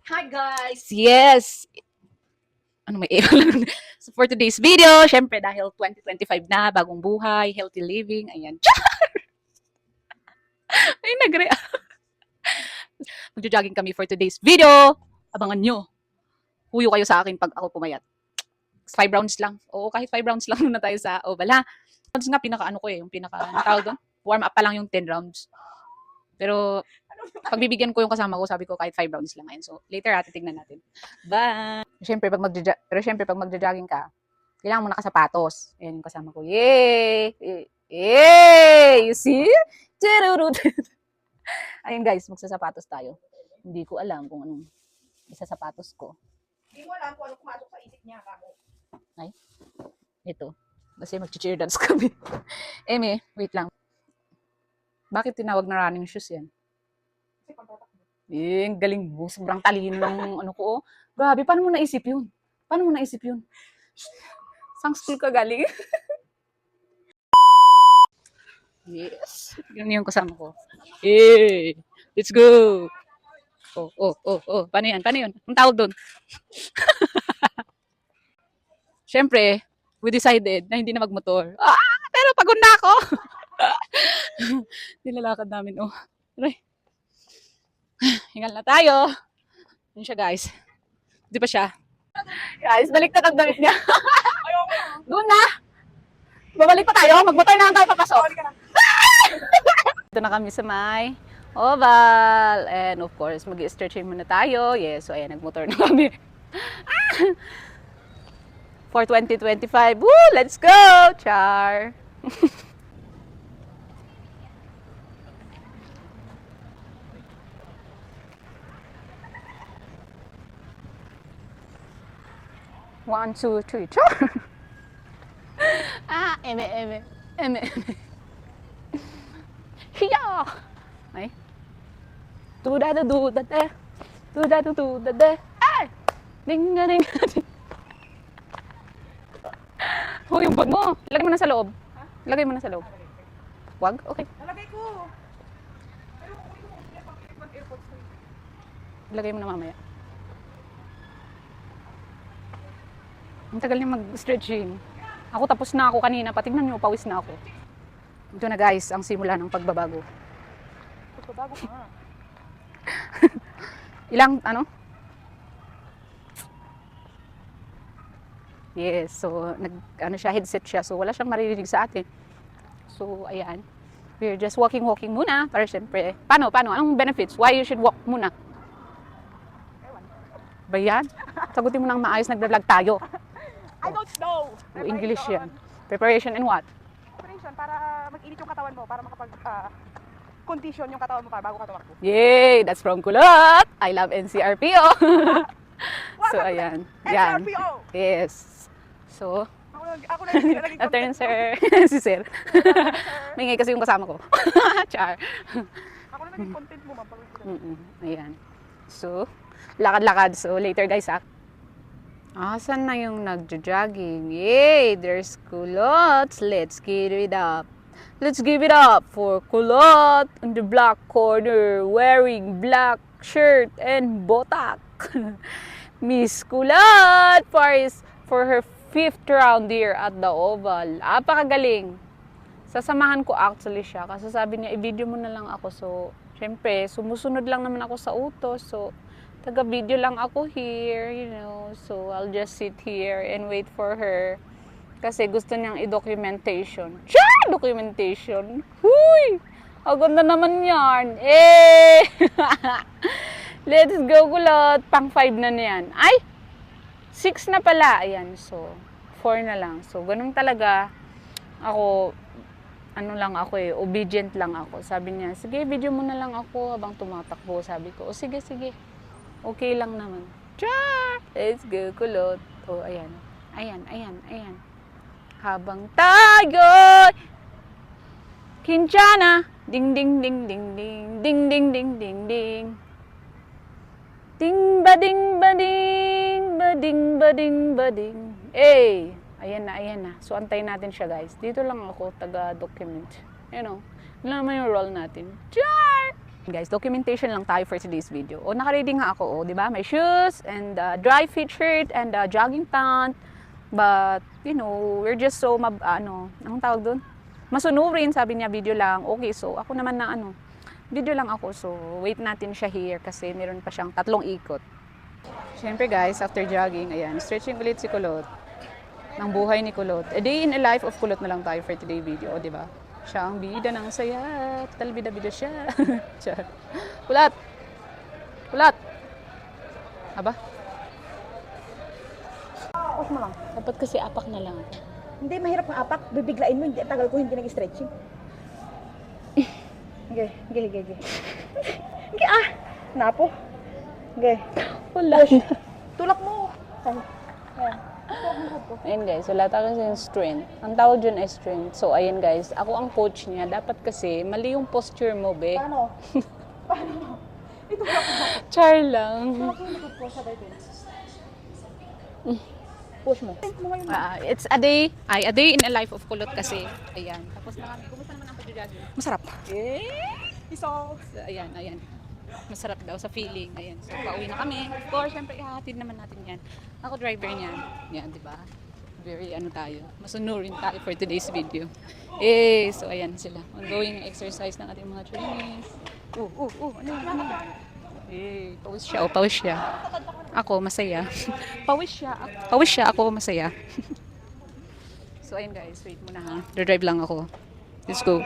Hi guys! Yes! Ano may So for today's video, syempre dahil 2025 na, bagong buhay, healthy living, ayan. Ay, Magjo-jogging kami for today's video. Abangan nyo. Huyo kayo sa akin pag ako pumayat. 5 rounds lang. Oo, kahit 5 rounds lang muna tayo sa oval ha. Rounds nga, pinaka-ano ko yung pinaka, tawag doon? Warm up pa lang yung 10 rounds. Pero, pagbibigyan ko yung kasama ko, sabi ko kahit 5 rounds lang. Ayan. So, later titignan natin. Bye! Pero syempre, pag magja-jogging ka, kailangan mo nakasapatos. Ayan yung kasama ko. Yay! Yay! You see? Ayun guys, magsasapatos tayo. Hindi ko alam kung anong isasapatos ko. Hindi mo alam kung ano pumasok sa isip niya. Ay, ito. Kasi mag-cheer dance kami. Eme, wait lang. Bakit tinawag na running shoes yan? Kasi pagtatakbo. Galing mo. Sobrang talino ng ano ko. Oh. Grabe, paano mo naisip yun? Paano mo naisip yun? Sang school ka galing? Yes. Yun yung kasama ko. Hey! Let's go! Oh. Paano yan? Paano yun? Ang tawag doon? Siyempre, we decided na hindi na magmotor. Pero pagod na ako. Nilalakad namin, oh. Hingal na tayo. Yun siya, guys. Di ba siya? Guys, baliktad ang damit niya. Doon na. Babalik pa tayo. Magmotor na lang tayo papasok. Ito na kami sa may oval. And of course, mag-stretching muna tayo. Yes, so ayan, nagmotor na kami. For 2025. Woo! Let's go! Char! One, two, three, char! Eme. Hiya! Ay. Do-da-da-do-da-da. Do-da-da-do-da-da. Ay! Ding-da-ding. Hoy, yung bag mo. Lagay mo na sa loob. Lagay mo na sa loob. Wag? Okay. Nalagay ko. Pero kung ito mag-airpods ko. Lagay mo na mamaya. Ang tagal niya mag-stretching. Ako tapos na ako kanina. Patignan niyo, pawis na ako. Ito na guys, ang simula ng pagbabago. Pagbabago ka. Ilang, Yes, so headset siya. So wala siyang maririnig sa atin. So ayan. We're just walking muna para syempre. Paano? Anong benefits? Why you should walk muna? Ewan. Ba yan? Sagutin mo nang maayos, nagda-vlog tayo. I don't know. English yan. Preparation and what? Preparation para mag-init yung katawan mo. Para makapag condition yung katawan mo para bago ka tumakbo. Yay! That's from Kulot! I love NCRPO! So ayan. Yan. NCRPO! Yes. So, Ako na yung pinalagay ko. turn sir. Si sir. Mingay kasi yung kasama ko. Char. Ako na naging content mo, ma'am. Ayan. So, lakad-lakad. So, later guys, Asan na yung nagjo-jogging? Yay! There's Kulot. Let's give it up. Let's give it up for Kulot in the black corner wearing black shirt and botak. Miss Kulot for her 5th round here at the oval. Apakagaling. Sasamahan ko actually siya kasi sabi niya, i-video mo na lang ako. So, syempre, sumusunod lang naman ako sa utos. So, taga-video lang ako here, So, I'll just sit here and wait for her. Kasi gusto niyang i-documentation. Siya! Documentation! Huy! Ang ganda naman yan. Eh! Let's go, Kulot. Pang 5 na yan. Ay! 6 na pala. Ayan, so, 4 na lang. So, ganun talaga. Ako, obedient lang ako. Sabi niya, sige, video mo na lang ako habang tumatakbo. Sabi ko, o sige. Okay lang naman. Char! Let's go, Kulot. O, ayan. Habang tayo Kinchana, ding ding ding ding ding ding ding ding ding ding ding ba ding ba ding ba ding. Ayan na. So antayin natin siya guys. Dito lang ako taga-document. Yun naman yung role natin. Char! Guys, documentation lang tayo for today's video. O, naka-ready nga ako, o, di ba? My shoes, and dry fit shirt, and jogging pant. But, you know, we're just so, anong tawag doon? Masunurin, sabi niya, video lang. Okay, so, ako naman na, video lang ako. So, wait natin siya here kasi meron pa siyang 3 ikot. Siyempre guys, after jogging, ayan, stretching ulit si Kulot. Ng buhay ni Kulot. A day in a life of Kulot na lang tayo for today video, di ba? Siya ang bida ng saya. Talbida-bida siya. Char. Kulot! Kulot! Aba? Pause mo lang. Dapat kasi apak na lang. Hindi, mahirap ng apak. Bibiglain mo. Hindi, tagal ko hindi nag-stretching. Okay, okay, okay, okay. Okay, Napo. Okay. Wala. Tulak mo. Ayan. Ayan guys, wala tayo kasi yung strength. Ang tawag dyan ay strength. So ayan guys, ako ang coach niya. Dapat kasi mali yung posture mo, be. Paano? Paano? Ito ba ako? Char lang. Tulak mo likod ko sa bebe. Push mo. It's a day in a life of Kulot kasi. Ayan. Tapos na kami. Kumusta naman ang pag-jogging? Masarap. Eh? Iso. Ayan, ayan. Masarap daw sa feeling. Ayan. So, pauwi na kami. Of course, syempre, ihahatid naman natin yan. Ako driver niyan. Yan, di ba? Very tayo. Masunurin tayo for today's video. So, ayan sila. Ongoing exercise ng ating mga trainees. Ano? Pawis siya. Pawis siya. Ako, masaya. Pawis siya. Ako, masaya. So, ayun guys. Wait muna ha. Drive lang ako. Let's go.